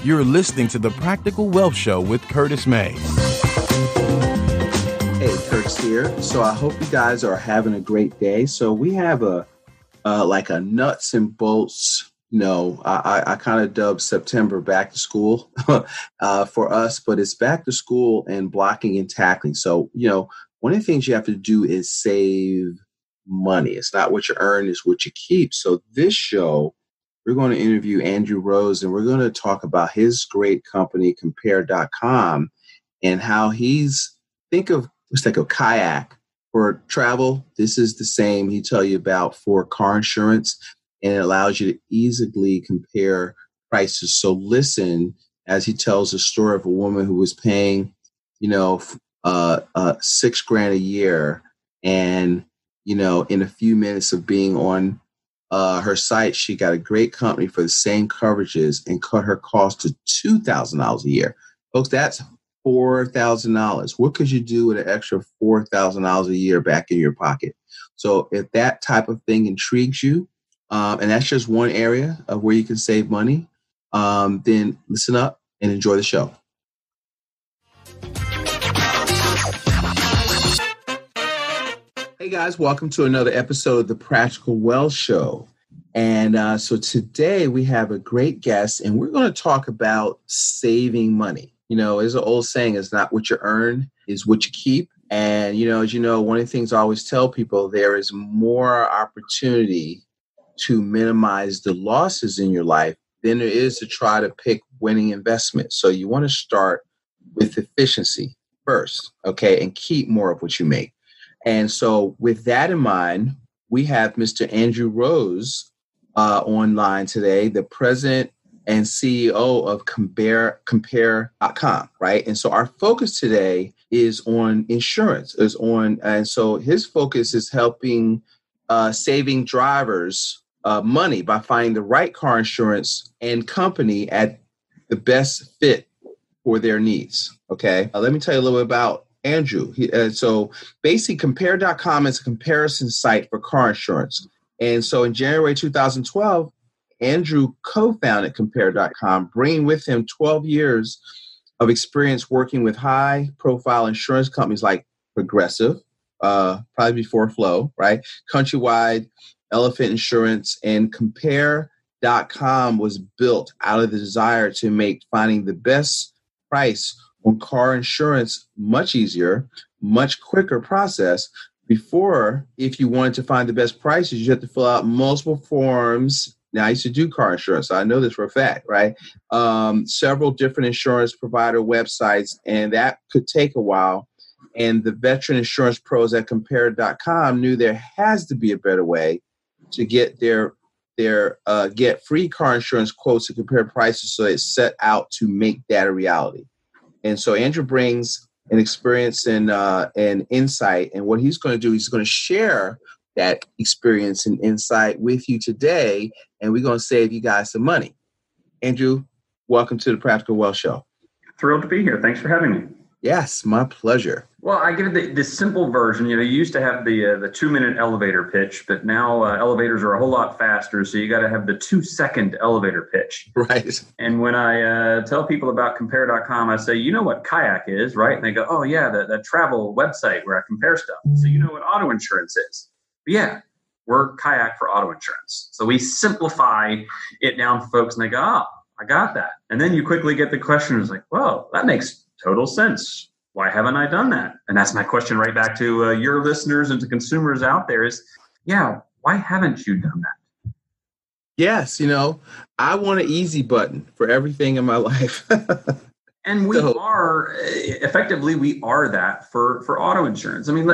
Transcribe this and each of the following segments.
You're listening to The Practical Wealth Show with Curtis May. Hey, Curtis here. So I hope you guys are having a great day. So we have a nuts and bolts, I kind of dubbed September back to school for us, but it's back to school and blocking and tackling. So, one of the things you have to do is save money. It's not what you earn, it's what you keep. So this show, we're going to interview Andrew Rose, and we're going to talk about his great company, Compare.com, and how let's take a Kayak for travel. This is the same he tell you about for car insurance, and it allows you to easily compare prices. So listen as he tells the story of a woman who was paying, $6,000 a year, and in a few minutes of being on her site, she got a great company for the same coverages and cut her cost to $2,000 a year. Folks, that's $4,000. What could you do with an extra $4,000 a year back in your pocket? So if that type of thing intrigues you, and that's just one area of where you can save money, then listen up and enjoy the show. Hey guys, welcome to another episode of the Practical Wealth Show. And so today we have a great guest, and we're going to talk about saving money. There's an old saying, it's not what you earn, it's what you keep. And, as you know, one of the things I always tell people, there is more opportunity to minimize the losses in your life than there is to try to pick winning investments. So you want to start with efficiency first, okay, and keep more of what you make. And so with that in mind, we have Mr. Andrew Rose online today, the president and CEO of Compare.com, right? And so our focus today is on insurance, and so his focus is helping saving drivers money by finding the right car insurance and company at the best fit for their needs, okay? Let me tell you a little bit about Andrew. So basically, Compare.com is a comparison site for car insurance. And so in January 2012, Andrew co-founded Compare.com, bringing with him 12 years of experience working with high-profile insurance companies like Progressive, probably before Flow, right? Countrywide, Elephant Insurance, and Compare.com was built out of the desire to make finding the best price on car insurance much easier, much quicker process. Before, if you wanted to find the best prices, you had to fill out multiple forms. Now, I used to do car insurance, so I know this for a fact, right? Several different insurance provider websites, and that could take a while. And the veteran insurance pros at Compare.com knew there has to be a better way to get get free car insurance quotes and compare prices. So they set out to make that a reality. And so Andrew brings an experience and insight. And what he's going to do, he's going to share that experience and insight with you today. And we're going to save you guys some money. Andrew, welcome to the Practical Wealth Show. Thrilled to be here. Thanks for having me. Yes, my pleasure. Well, I give it the simple version. You used to have the 2-minute elevator pitch, but now elevators are a whole lot faster. So you got to have the 2-second elevator pitch. Right. And when I tell people about Compare.com, I say, you know what Kayak is, right? And they go, oh, yeah, the travel website where I compare stuff. So you know what auto insurance is. But yeah, we're Kayak for auto insurance. So we simplify it down for folks, and they go, oh, I got that. And then you quickly get the question, it's like, well, that makes total sense. Why haven't I done that? And that's my question right back to your listeners and to consumers out there is, yeah, why haven't you done that? Yes, I want an easy button for everything in my life. And we are that for auto insurance. I mean,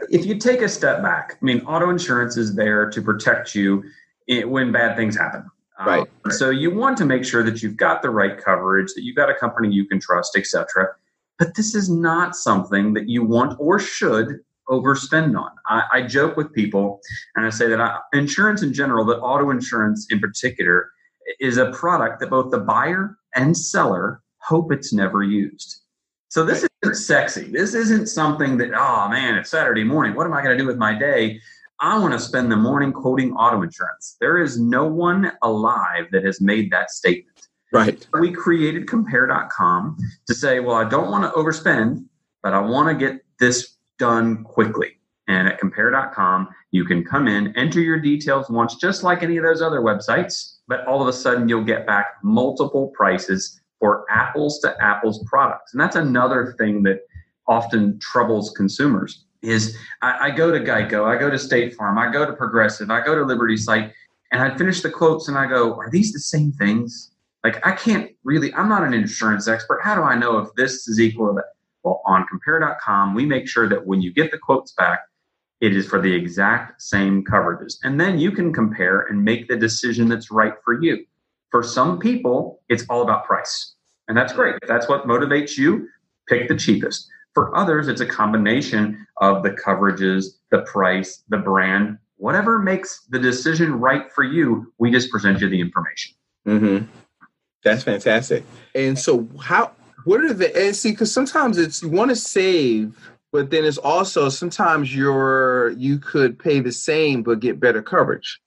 if you take a step back, auto insurance is there to protect you when bad things happen. Right. So you want to make sure that you've got the right coverage, that you've got a company you can trust, etc. But this is not something that you want or should overspend on. I joke with people and I say that insurance in general, but auto insurance in particular, is a product that both the buyer and seller hope it's never used. So this isn't sexy. This isn't something that, oh man, it's Saturday morning. What am I going to do with my day? I want to spend the morning quoting auto insurance. There is no one alive that has made that statement. Right. We created compare.com to say, well, I don't want to overspend, but I want to get this done quickly. And at compare.com, you can come in, enter your details once, just like any of those other websites, but all of a sudden you'll get back multiple prices for apples to apples products. And that's another thing that often troubles consumers is I go to Geico, I go to State Farm, I go to Progressive, I go to Liberty Site, and I finish the quotes and I go, are these the same things? Like, I can't really, I'm not an insurance expert. How do I know if this is equal to that? Well, on compare.com, we make sure that when you get the quotes back, it is for the exact same coverages. And then you can compare and make the decision that's right for you. For some people, it's all about price. And that's great. If that's what motivates you, pick the cheapest. For others, it's a combination of the coverages, the price, the brand, whatever makes the decision right for you. We just present you the information. Mm-hmm. That's fantastic. And so what are and see, because sometimes it's, you want to save, but then it's also sometimes you could pay the same, but get better coverage.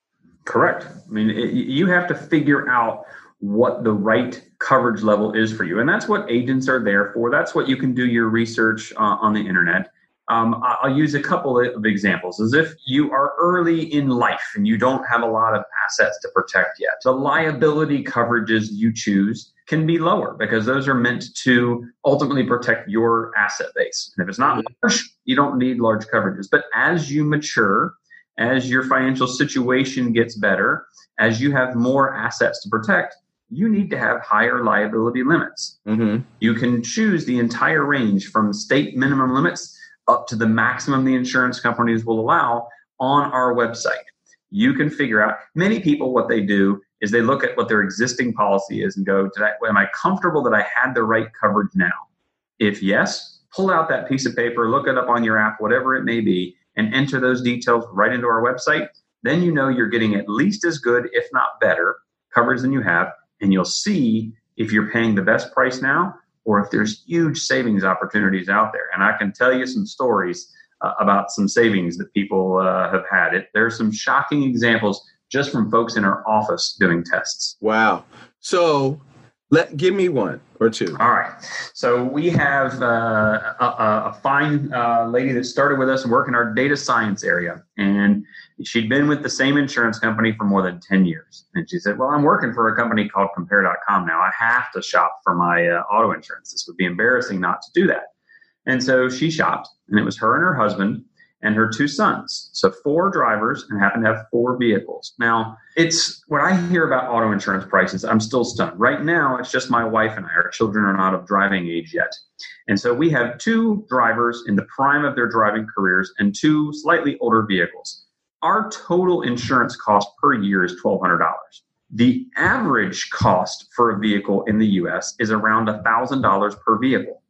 Correct. I mean, you have to figure out what the right coverage level is for you. And that's what agents are there for. That's what you can do your research on the internet. I'll use a couple of examples. As if you are early in life and you don't have a lot of assets to protect yet, the liability coverages you choose can be lower because those are meant to ultimately protect your asset base. And if it's not large, you don't need large coverages. But as you mature, as your financial situation gets better, as you have more assets to protect, you need to have higher liability limits. Mm-hmm. You can choose the entire range from state minimum limits up to the maximum the insurance companies will allow on our website. You can figure out, many people, what they do is they look at what their existing policy is and go, am I comfortable that I had the right coverage now? If yes, pull out that piece of paper, look it up on your app, whatever it may be, and enter those details right into our website. Then you know you're getting at least as good, if not better, coverage than you have, and you'll see if you're paying the best price now or if there's huge savings opportunities out there. And I can tell you some stories about some savings that people have had. There's some shocking examples just from folks in our office doing tests. Wow. So give me one or two. All right. So we have a fine lady that started with us and worked in our data science area. And she'd been with the same insurance company for more than 10 years. And she said, well, I'm working for a company called compare.com now. I have to shop for my auto insurance. This would be embarrassing not to do that. And so she shopped, and it was her and her husband and her two sons. So 4 drivers, and happened to have 4 vehicles. Now, it's when I hear about auto insurance prices, I'm still stunned. Right now, it's just my wife and I. Our children are not of driving age yet. And so we have 2 drivers in the prime of their driving careers and 2 slightly older vehicles. Our total insurance cost per year is $1,200. The average cost for a vehicle in the U.S. is around $1,000 per vehicle,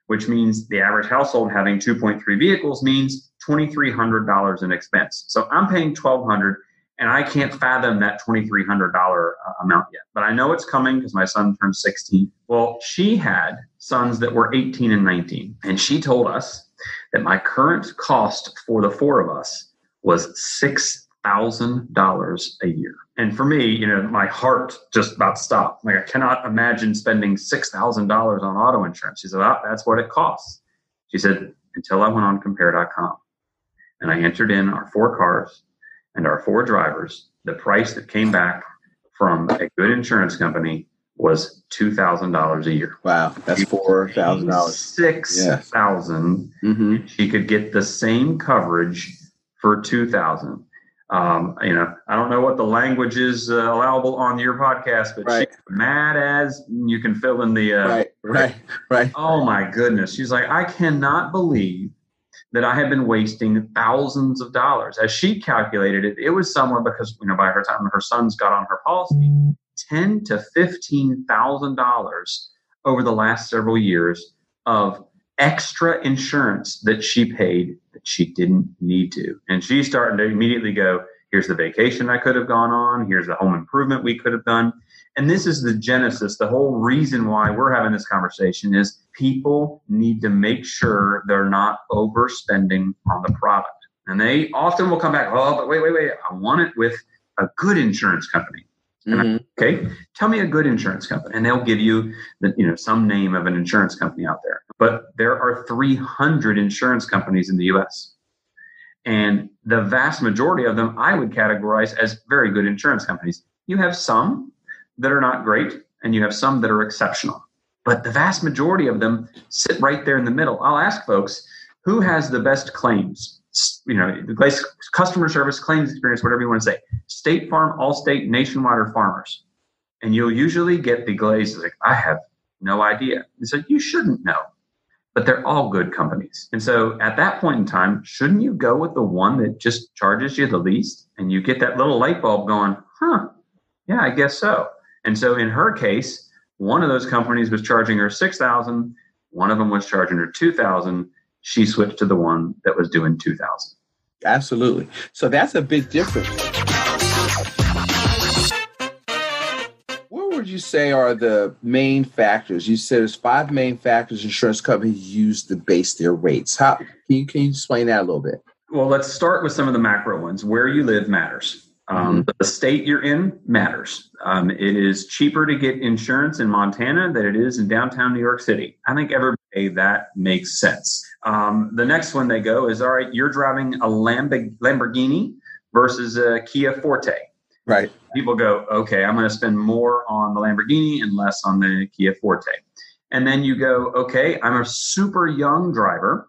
which means the average household having 2.3 vehicles means $2,300 in expense. So I'm paying $1,200, and I can't fathom that $2,300 amount yet. But I know it's coming because my son turned 16. Well, she had sons that were 18 and 19, and she told us that my current cost for the 4 of us was $6,000 a year. And for me, my heart just about stopped. Like, I cannot imagine spending $6,000 on auto insurance. She said, well, that's what it costs. She said, until I went on compare.com and I entered in our 4 cars and our 4 drivers, the price that came back from a good insurance company was $2,000 a year. Wow, that's $4,000. $6,000. Mm-hmm. She could get the same coverage for $2,000. I don't know what the language is allowable on your podcast, but right. She's mad as you can fill in the right. Oh my goodness. She's like, I cannot believe that I have been wasting thousands of dollars. As she calculated it, it was somewhere, because by her time her sons got on her policy, $10,000 to $15,000 over the last several years of extra insurance that she paid that she didn't need to. And she's starting to immediately go, here's the vacation I could have gone on. Here's the home improvement we could have done. And this is the genesis. The whole reason why we're having this conversation is people need to make sure they're not overspending on the product. And they often will come back, oh, but wait. I want it with a good insurance company. And okay, tell me a good insurance company. And they'll give you some name of an insurance company out there. But there are 300 insurance companies in the US. And the vast majority of them I would categorize as very good insurance companies. You have some that are not great, and you have some that are exceptional. But the vast majority of them sit right there in the middle. I'll ask folks, who has the best claims? The best customer service, claims experience, whatever you want to say. State Farm, Allstate, Nationwide, or Farmers. And you'll usually get the glazed like, I have no idea. And so you shouldn't know. But they're all good companies. And so at that point in time, shouldn't you go with the one that just charges you the least? And you get that little light bulb going, yeah, I guess so. And so in her case, one of those companies was charging her $6,000. One of them was charging her $2,000. She switched to the one that was doing $2,000. Absolutely. So that's a big difference. What would you say are the main factors? You said there's 5 main factors insurance companies use to base their rates. How can you explain that a little bit? Well, let's start with some of the macro ones. Where you live matters. The state you're in matters. It is cheaper to get insurance in Montana than it is in downtown New York City. I think everybody that makes sense. The next one they go is, all right, you're driving a Lamborghini versus a Kia Forte. Right. People go, okay, I'm going to spend more on the Lamborghini and less on the Kia Forte. And then you go, okay, I'm a super young driver,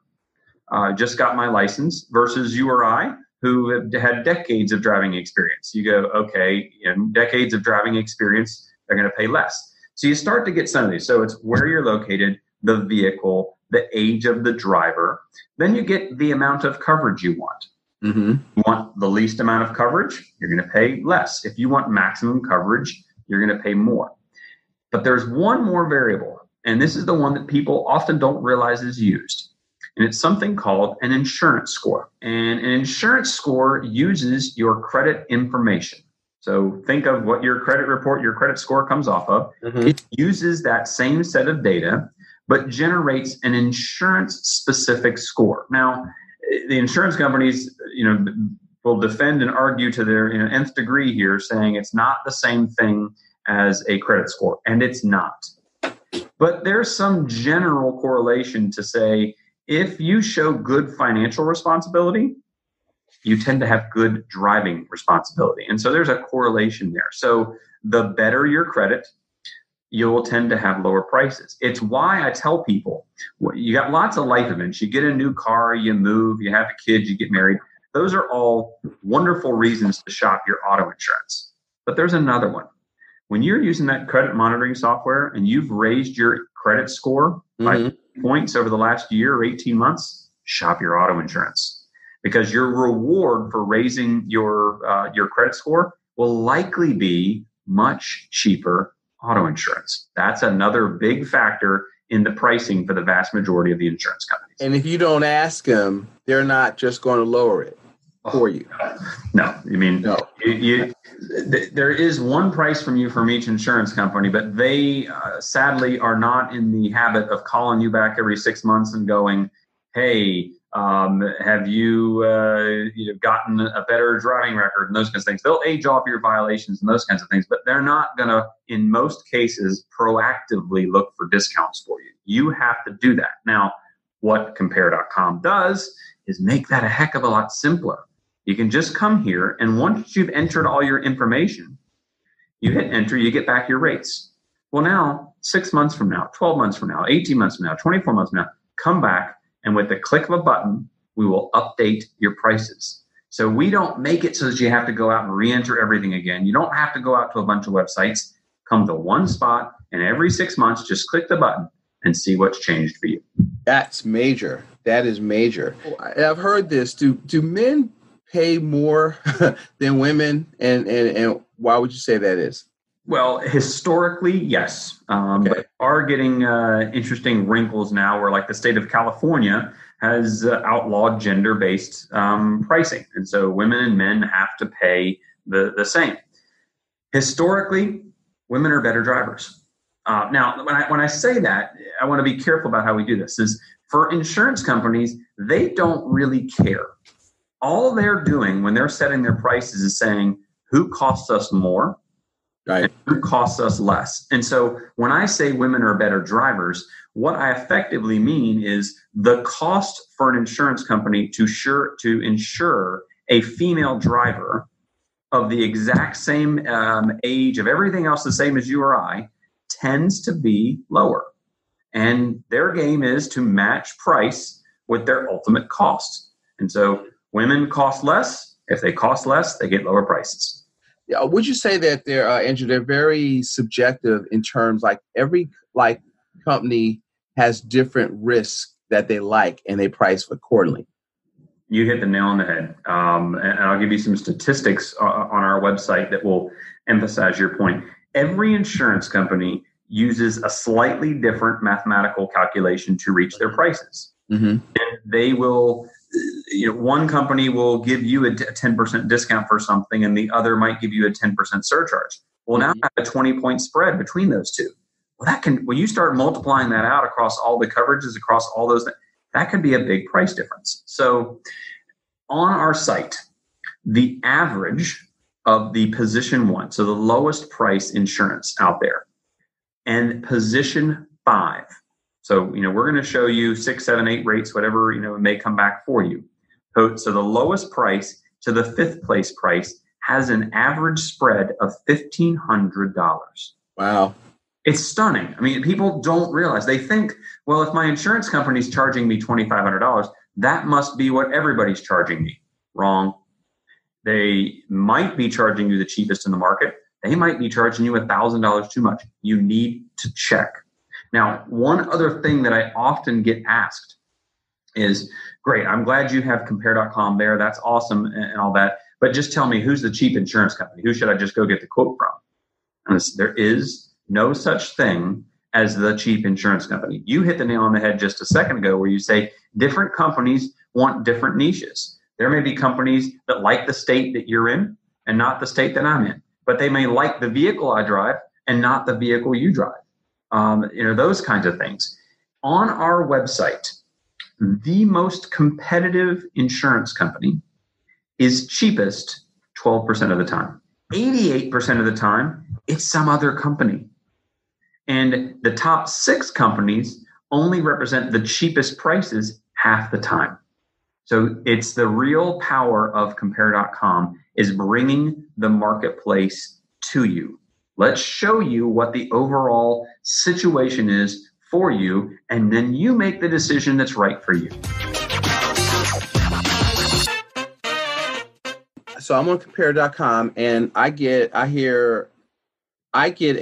just got my license, versus you or I, who have had decades of driving experience. You go, okay, decades of driving experience, they're going to pay less. So you start to get some of these. So it's where you're located, the vehicle, the age of the driver. Then you get the amount of coverage you want. You want the least amount of coverage, you're going to pay less. If you want maximum coverage, you're going to pay more. But there's one more variable, and this is the one that people often don't realize is used. And it's something called an insurance score. And an insurance score uses your credit information. So think of what your credit report, your credit score comes off of. It uses that same set of data, but generates an insurance-specific score. Now, the insurance companies, will defend and argue to their nth degree here, saying it's not the same thing as a credit score, and it's not. But there's some general correlation to say, if you show good financial responsibility, you tend to have good driving responsibility. And so there's a correlation there. So the better your credit, you'll tend to have lower prices. It's why I tell people, you got lots of life events. You get a new car, you move, you have a kid, you get married. Those are all wonderful reasons to shop your auto insurance. But there's another one. When you're using that credit monitoring software and you've raised your credit score by points over the last year or 18 months, shop your auto insurance, because your reward for raising your credit score will likely be much cheaper auto insurance. That's another big factor in the pricing for the vast majority of the insurance companies. And if you don't ask them, they're not just going to lower it for you. No, there is one price from each insurance company, but they sadly are not in the habit of calling you back every 6 months and going, hey, have you gotten a better driving record and those kinds of things. They'll age off your violations and those kinds of things, but they're not going to, in most cases, proactively look for discounts for you. You have to do that. Now, what Compare.com does is make that a heck of a lot simpler. You can just come here, and once you've entered all your information, you hit enter, you get back your rates. Well, now, 6 months from now, 12 months from now, 18 months from now, 24 months from now, come back, and with the click of a button, we will update your prices. So we don't make it so that you have to go out and re-enter everything again. You don't have to go out to a bunch of websites. Come to one spot, and every 6 months, just click the button and see what's changed for you. That's major. That is major. I've heard this. Do men pay more than women? And why would you say that is? Well, historically, yes. But are getting interesting wrinkles now where, like, the state of California has outlawed gender-based pricing. And so women and men have to pay the same. Historically, women are better drivers. Now, when I say that, I want to be careful about how we do this. Is for insurance companies, they don't really care. All they're doing when they're setting their prices is saying, who costs us more Right. It costs us less. And so when I say women are better drivers, what I effectively mean is the cost for an insurance company to insure a female driver of the exact same age, of everything else the same as you or I, tends to be lower. And their game is to match price with their ultimate cost. And so women cost less. If they cost less, they get lower prices. Yeah, would you say that they're, Andrew, they're very subjective in terms like every company has different risks that they like and they price accordingly? You hit the nail on the head. And I'll give you some statistics on our website that will emphasize your point. Every insurance company uses a slightly different mathematical calculation to reach their prices. Mm-hmm. And they will, one company will give you a 10% discount for something and the other might give you a 10% surcharge. Well, now I have a 20-point spread between those two. Well, when you start multiplying that out across all the coverages, across all those, that could be a big price difference. So on our site, the average of the position 1, so the lowest price insurance out there, and position 5. So, we're going to show you 6, 7, 8 rates, whatever, it may come back for you. So the lowest price to the 5th place price has an average spread of $1,500. Wow. It's stunning. I mean, people don't realize. They think, well, if my insurance company is charging me $2,500, that must be what everybody's charging me. Wrong. They might be charging you the cheapest in the market. They might be charging you $1,000 too much. You need to check. Now, one other thing that I often get asked is, great, I'm glad you have compare.com there. That's awesome and all that. But just tell me, who's the cheap insurance company? Who should I just go get the quote from? And there is no such thing as the cheap insurance company. You hit the nail on the head just a second ago where you say different companies want different niches. There may be companies that like the state that you're in and not the state that I'm in, but they may like the vehicle I drive and not the vehicle you drive. Those kinds of things. On our website, the most competitive insurance company is cheapest 12% of the time. 88% of the time, it's some other company. And the top 6 companies only represent the cheapest prices half the time. So it's the real power of compare.com is bringing the marketplace to you. Let's show you what the overall situation is for you, and then you make the decision that's right for you. So I'm on compare.com and I get a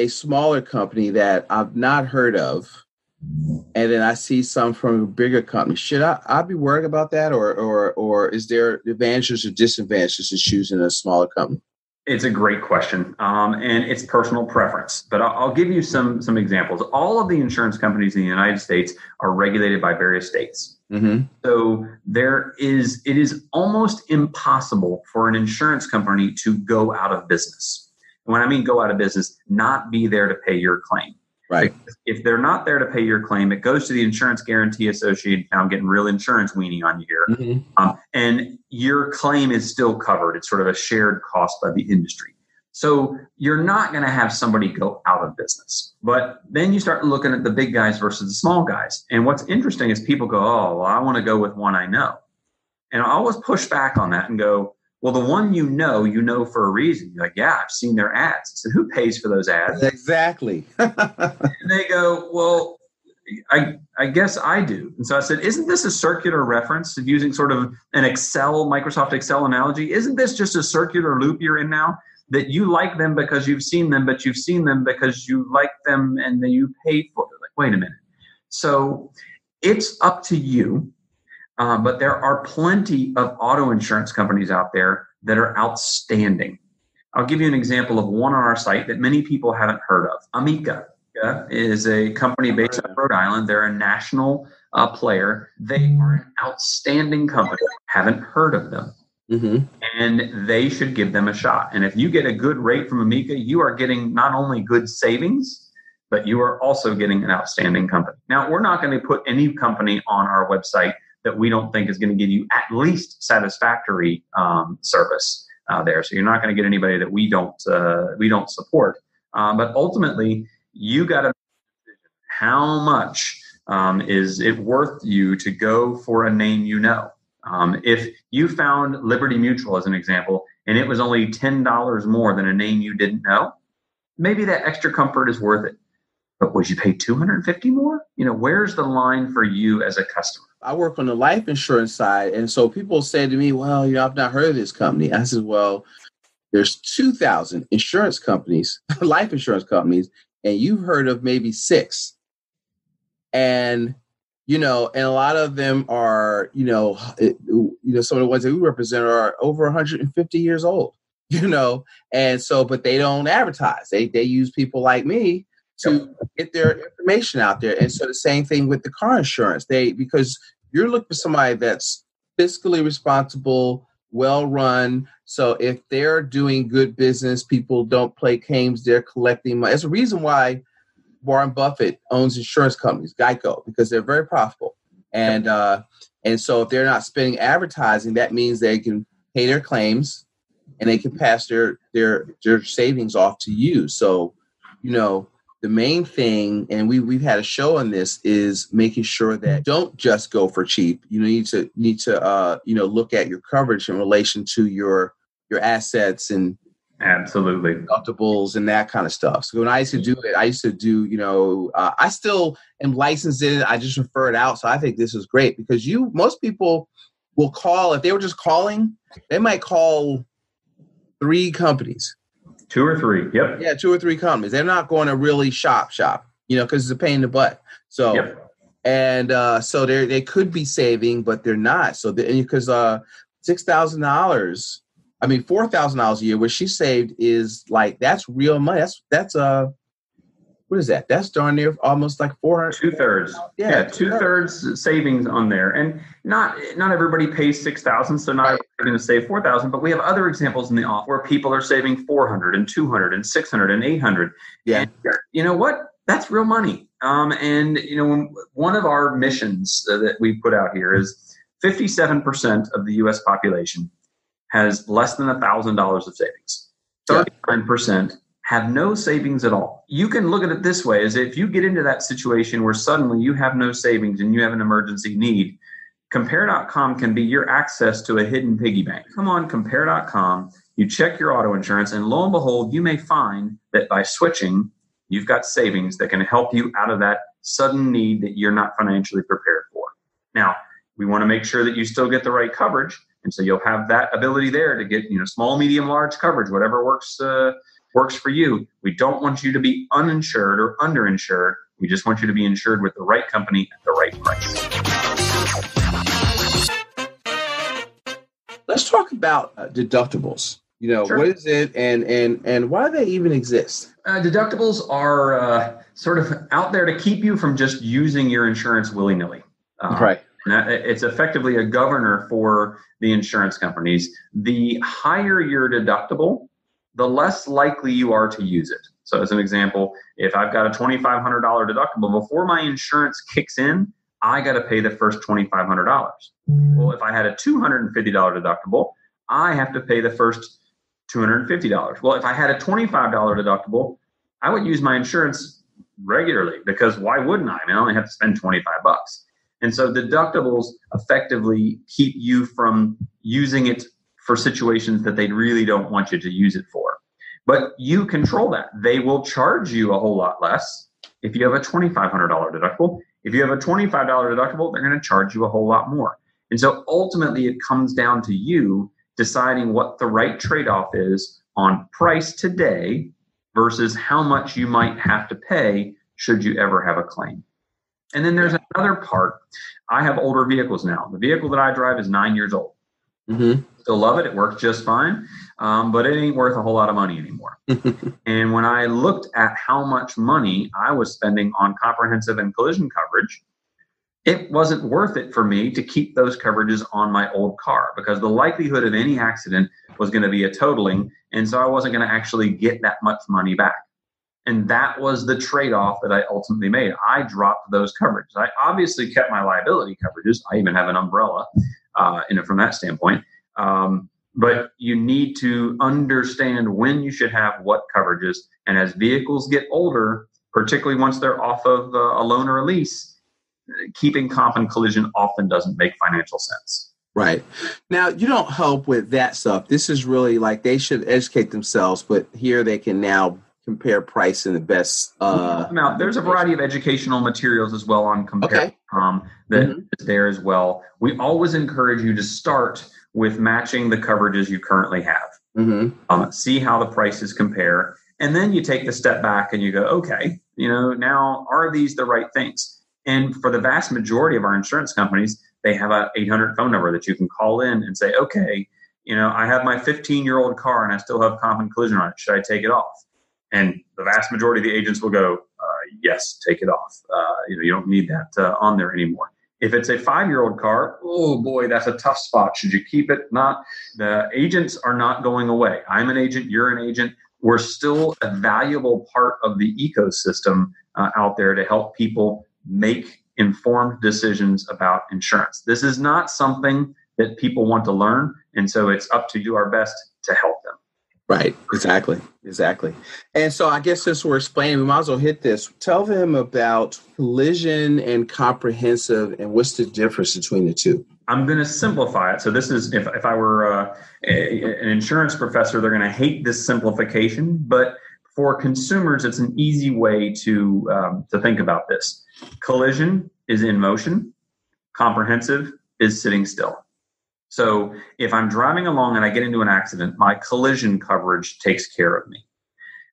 smaller company that I've not heard of, and then I see some from a bigger company. Should I be worried about that, or is there advantages or disadvantages in choosing a smaller company? It's a great question, and it's personal preference. But I'll give you some examples. All of the insurance companies in the United States are regulated by various states. Mm-hmm. So it is almost impossible for an insurance company to go out of business. And when I mean go out of business, not be there to pay your claim. Right. Because if they're not there to pay your claim, it goes to the Insurance Guarantee Association. Now I'm getting real insurance weenie on you here. Mm-hmm. And your claim is still covered. It's sort of a shared cost by the industry. So you're not going to have somebody go out of business. But then you start looking at the big guys versus the small guys. And what's interesting is people go, oh, well, I want to go with one I know. And I always push back on that and go, well, the one you know for a reason. You're like, yeah, I've seen their ads. I said, who pays for those ads? Exactly. And they go, well, I guess I do. And so I said, isn't this a circular reference of using sort of an Microsoft Excel analogy? Isn't this just a circular loop you're in now? That you like them because you've seen them, but you've seen them because you like them and then you paid for it. Like, wait a minute. So it's up to you. But there are plenty of auto insurance companies out there that are outstanding. I'll give you an example of one on our site that many people haven't heard of. Amica is a company based out of Rhode Island. They're a national player. They are an outstanding company. Haven't heard of them. Mm-hmm. And they should give them a shot. And if you get a good rate from Amica, you are getting not only good savings, but you are also getting an outstanding company. Now, we're not going to put any company on our website that we don't think is going to give you at least satisfactory service there. So you're not going to get anybody that we don't support. But ultimately, you got to decision. How much is it worth you to go for a name you know? If you found Liberty Mutual as an example, and it was only $10 more than a name you didn't know, maybe that extra comfort is worth it. But would you pay $250 more? Where's the line for you as a customer? I work on the life insurance side, and so people say to me, well, I've not heard of this company. I said, well, there's 2,000 insurance companies, life insurance companies, and you've heard of maybe 6. And, and a lot of them are, some of the ones that we represent are over 150 years old, and so, but they don't advertise. They use people like me to get their information out there. And so the same thing with the car insurance, because you're looking for somebody that's fiscally responsible, well-run. So if they're doing good business, people don't play games, they're collecting money. That's a reason why Warren Buffett owns insurance companies, Geico, because they're very profitable. And so if they're not spending advertising, that means they can pay their claims and they can pass their savings off to you. So, the main thing, and we've had a show on this, is making sure that don't just go for cheap. You need to look at your coverage in relation to your assets and absolutely deductibles and that kind of stuff. So when I used to do it, I still am licensed in it. I just refer it out. So I think this is great because most people will call, if they were just calling, they might call 3 companies. 2 or 3, yep. Yeah, 2 or 3 companies. They're not going to really shop, because it's a pain in the butt. So, yep. And so they could be saving, but they're not. So because $6,000, $4,000 a year, what she saved is like, that's real money. That's what is that? That's darn near almost like 400. 2/3. Yeah, 2/3 savings on there. And not everybody pays $6,000, so not everybody's going to save $4,000. But we have other examples in the office where people are saving $400 and $200 and $600 and $800. Yeah. And you know what? That's real money. And one of our missions that we put out here is 57% of the U.S. population has less than $1,000 of savings. 39% have no savings at all. You can look at it this way, is if you get into that situation where suddenly you have no savings and you have an emergency need, Compare.com can be your access to a hidden piggy bank. Come on, Compare.com, you check your auto insurance, and lo and behold, you may find that by switching, you've got savings that can help you out of that sudden need that you're not financially prepared for. Now, we want to make sure that you still get the right coverage, and so you'll have that ability there to get small, medium, large coverage, whatever works for you. We don't want you to be uninsured or underinsured. We just want you to be insured with the right company at the right price. Let's talk about deductibles. Sure. What is it and why do they even exist? Deductibles are sort of out there to keep you from just using your insurance willy-nilly. Right. It's effectively a governor for the insurance companies. The higher your deductible, the less likely you are to use it. So as an example, if I've got a $2,500 deductible, before my insurance kicks in, I got to pay the first $2,500. Well, if I had a $250 deductible, I have to pay the first $250. Well, if I had a $25 deductible, I would use my insurance regularly because why wouldn't I? I only have to spend $25. And so deductibles effectively keep you from using it for situations that they really don't want you to use it for. But you control that. They will charge you a whole lot less if you have a $2,500 deductible. If you have a $25 deductible, they're going to charge you a whole lot more. And so ultimately it comes down to you deciding what the right trade-off is on price today versus how much you might have to pay should you ever have a claim. And then there's another part. I have older vehicles now. The vehicle that I drive is 9 years old. Mm-hmm. Still love it. It works just fine. But it ain't worth a whole lot of money anymore. And when I looked at how much money I was spending on comprehensive and collision coverage, it wasn't worth it for me to keep those coverages on my old car because the likelihood of any accident was going to be a totaling. And so I wasn't going to actually get that much money back. And that was the trade-off that I ultimately made. I dropped those coverages. I obviously kept my liability coverages. I even have an umbrella from that standpoint. but you need to understand when you should have what coverages. And as vehicles get older, particularly once they're off of a loan or a lease, keeping comp and collision often doesn't make financial sense. Right. Now, you don't help with that stuff. This is really like they should educate themselves, but here they can now compare price and the best. Now, there's a variety of educational materials as well on compare that is there as well. We always encourage you to start with matching the coverages you currently have. See how the prices compare. And then you take the step back and you go, okay, now are these the right things? And for the vast majority of our insurance companies, they have a 800 phone number that you can call in and say, okay, I have my 15-year-old car and I still have comp and collision on it. Should I take it off? And the vast majority of the agents will go, yes, take it off. You don't need that on there anymore. If it's a 5-year-old car, oh boy, that's a tough spot. Should you keep it? Not. The agents are not going away. I'm an agent. You're an agent. We're still a valuable part of the ecosystem out there to help people make informed decisions about insurance. This is not something that people want to learn. And so it's up to do our best to help them. Right. Exactly. And so I guess since we're explaining, we might as well hit this. Tell them about collision and comprehensive and what's the difference between the two. I'm going to simplify it. So this is, if I were an insurance professor, they're going to hate this simplification, but for consumers, it's an easy way to think about this. Collision is in motion. Comprehensive is sitting still. So if I'm driving along and I get into an accident, my collision coverage takes care of me.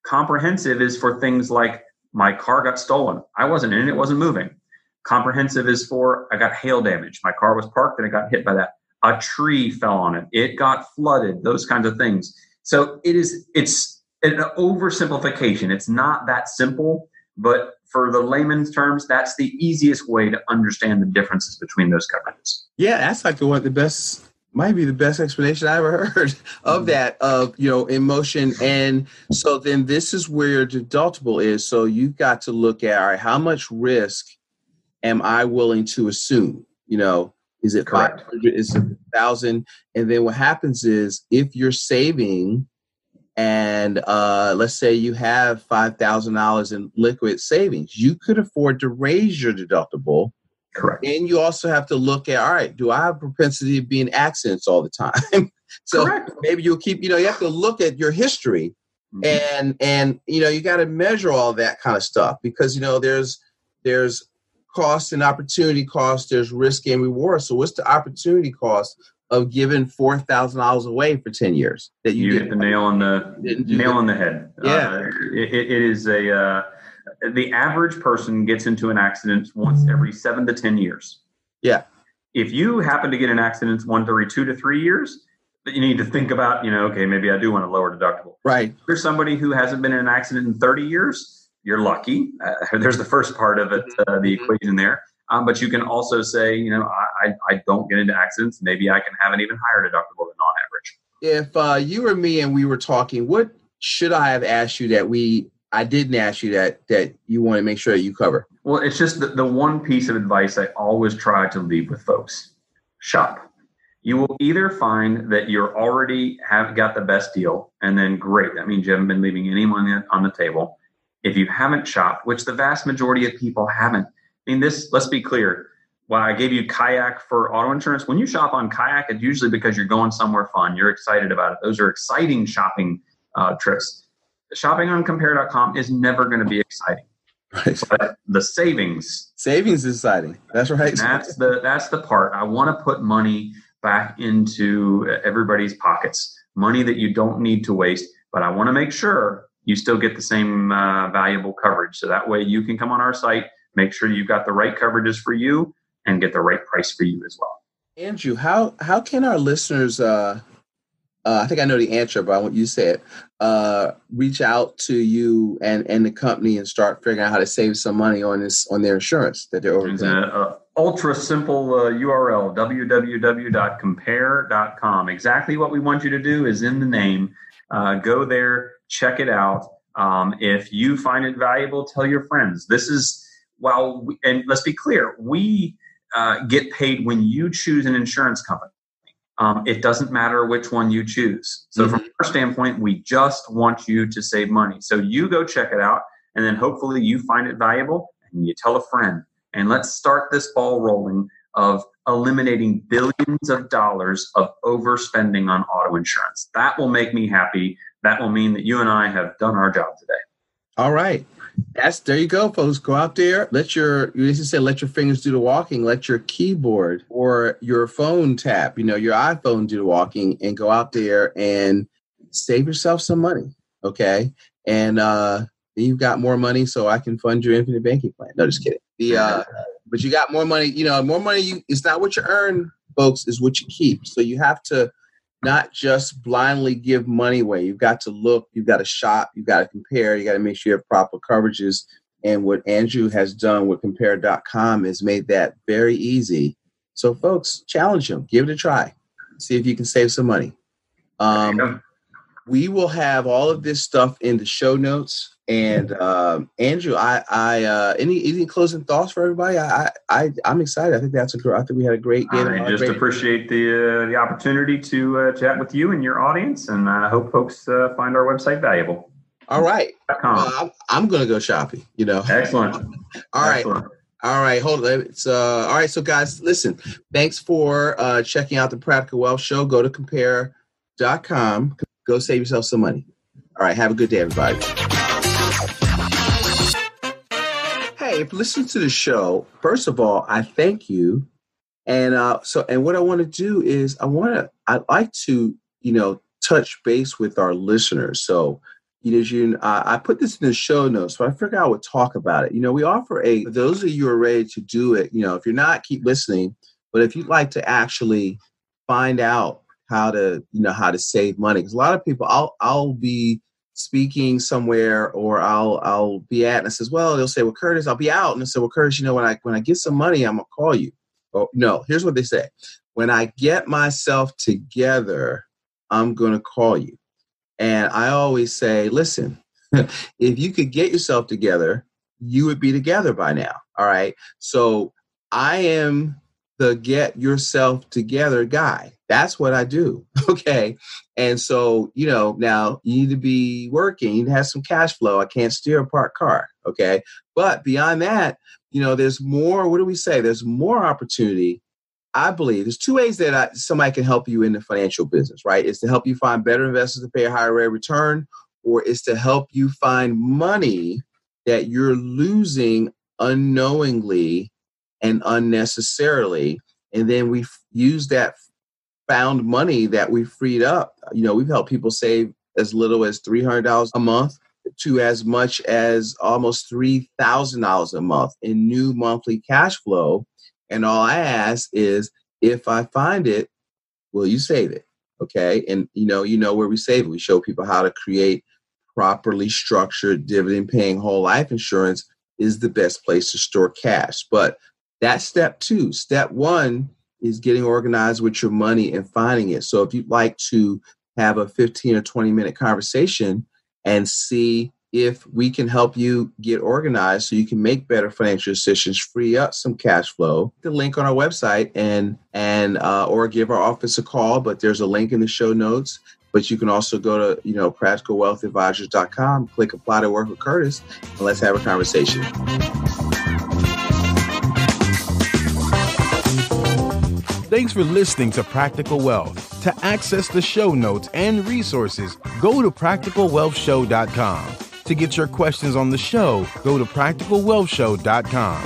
Comprehensive is for things like my car got stolen. I wasn't in it. It wasn't moving. Comprehensive is for I got hail damage. My car was parked and it got hit by that. A tree fell on it. It got flooded, those kinds of things. So it's an oversimplification. It's not that simple, but for the layman's terms, that's the easiest way to understand the differences between those coverages. Yeah, that's like one of the best, might be the best explanation I ever heard of that, of, in motion. And so then this is where your deductible is. So you've got to look at, all right, how much risk am I willing to assume? Is it 500? Is it 1,000? And then what happens is if you're saving and let's say you have $5,000 in liquid savings, you could afford to raise your deductible. Correct. And you also have to look at, all right, do I have a propensity of being in accidents all the time? So correct. Maybe you'll keep, you have to look at your history and you got to measure all that kind of stuff because, there's cost and opportunity cost, there's risk and reward. So what's the opportunity cost of giving $4,000 away for 10 years? That you hit the nail on the head. Yeah. It is the average person gets into an accident once every 7 to 10 years. Yeah. If you happen to get in accidents once every 2 to 3 years, you need to think about, okay, maybe I do want a lower deductible. Right. If you're somebody who hasn't been in an accident in 30 years, you're lucky. There's the first part of it, the equation there. But you can also say, I don't get into accidents. Maybe I can have an even higher deductible than on average. If you or me and we were talking, what should I have asked you that I didn't ask you that you want to make sure that you cover? Well, it's just the one piece of advice I always try to leave with folks. Shop. You will either find that you're already have got the best deal, and then great. That means you haven't been leaving any money on the table. If you haven't shopped, which the vast majority of people haven't, let's be clear. While I gave you Kayak for auto insurance, when you shop on Kayak, it's usually because you're going somewhere fun. You're excited about it. Those are exciting shopping trips. Shopping on compare.com is never going to be exciting. Right. But the savings is exciting. That's right. That's the part. I want to put money back into everybody's pockets, money that you don't need to waste, but I want to make sure you still get the same valuable coverage. So that way you can come on our site, make sure you've got the right coverages for you and get the right price for you as well. Andrew, how can our listeners, I think I know the answer, but I want you to say it, reach out to you and the company and start figuring out how to save some money on their insurance that they're overpaying? It's an ultra simple URL, www.compare.com. Exactly what we want you to do is in the name. Go there, check it out. If you find it valuable, tell your friends. And let's be clear, we get paid when you choose an insurance company. It doesn't matter which one you choose. So from our standpoint, we just want you to save money. So you go check it out, and then hopefully you find it valuable and you tell a friend. And let's start this ball rolling of eliminating billions of dollars of overspending on auto insurance. That will make me happy. That will mean that you and I have done our job today. All right. There you go, folks. Go out there. Let your fingers do the walking. Let your keyboard or your phone tap, your iPhone do the walking, and go out there and save yourself some money. Okay. And you've got more money, so I can fund your infinite banking plan. No, just kidding. But you got more money, more money. It's not what you earn, folks, is what you keep. So you have to not just blindly give money away. You've got to look, you've got to shop, you've got to compare, you got to make sure you have proper coverages. And what Andrew has done with compare.com has made that very easy. So folks, challenge them, give it a try, see if you can save some money. We will have all of this stuff in the show notes. And Andrew, any closing thoughts for everybody? I'm excited. I think we had a great day. I just appreciate the opportunity to chat with you and your audience, and I hope folks find our website valuable. All right, I'm going to go shopping. Excellent. All right. Excellent. All right, hold on. It's all right. So guys, listen. Thanks for checking out the Practical Wealth Show. Go to compare.com. Go save yourself some money. All right. Have a good day, everybody. Hey, if you listen to the show, first of all, I thank you. And what I want to do is I'd like to, touch base with our listeners. So, I put this in the show notes, so I figured I would talk about it. We offer for those of you who are ready to do it, if you're not, keep listening. But if you'd like to actually find out how to save money, because a lot of people, I'll be speaking somewhere, or I'll be at, and I says, well, they'll say, well, Curtis, I'll be out. And I say, well, Curtis, when I get some money, I'm going to call you. Oh, no, here's what they say. When I get myself together, I'm going to call you. And I always say, listen, if you could get yourself together, you would be together by now. All right. So I am the get yourself together guy. That's what I do. Okay. And so, now you need to be working, you need to have some cash flow. I can't steer a parked car. Okay. But beyond that, there's more. What do we say? There's more opportunity. I believe there's two ways that somebody can help you in the financial business, right? It's to help you find better investors to pay a higher rate of return, or it's to help you find money that you're losing unknowingly and unnecessarily. And then we use that found money that we freed up. We've helped people save as little as $300 a month to as much as almost $3,000 a month in new monthly cash flow. And all I ask is, if I find it, will you save it? Okay. And where we save it. We show people how to create properly structured dividend paying whole life insurance is the best place to store cash. But that's step two. Step one is getting organized with your money and finding it. So if you'd like to have a 15 or 20-minute conversation and see if we can help you get organized so you can make better financial decisions, free up some cash flow, the link on our website and or give our office a call. But there's a link in the show notes. But you can also go to, practicalwealthadvisors.com, click apply to work with Curtis, and let's have a conversation. Thanks for listening to Practical Wealth. To access the show notes and resources, go to practicalwealthshow.com. To get your questions on the show, go to practicalwealthshow.com.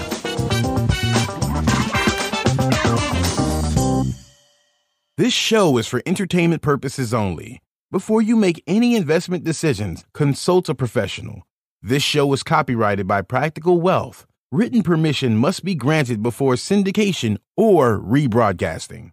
This show is for entertainment purposes only. Before you make any investment decisions, consult a professional. This show is copyrighted by Practical Wealth. Written permission must be granted before syndication or rebroadcasting.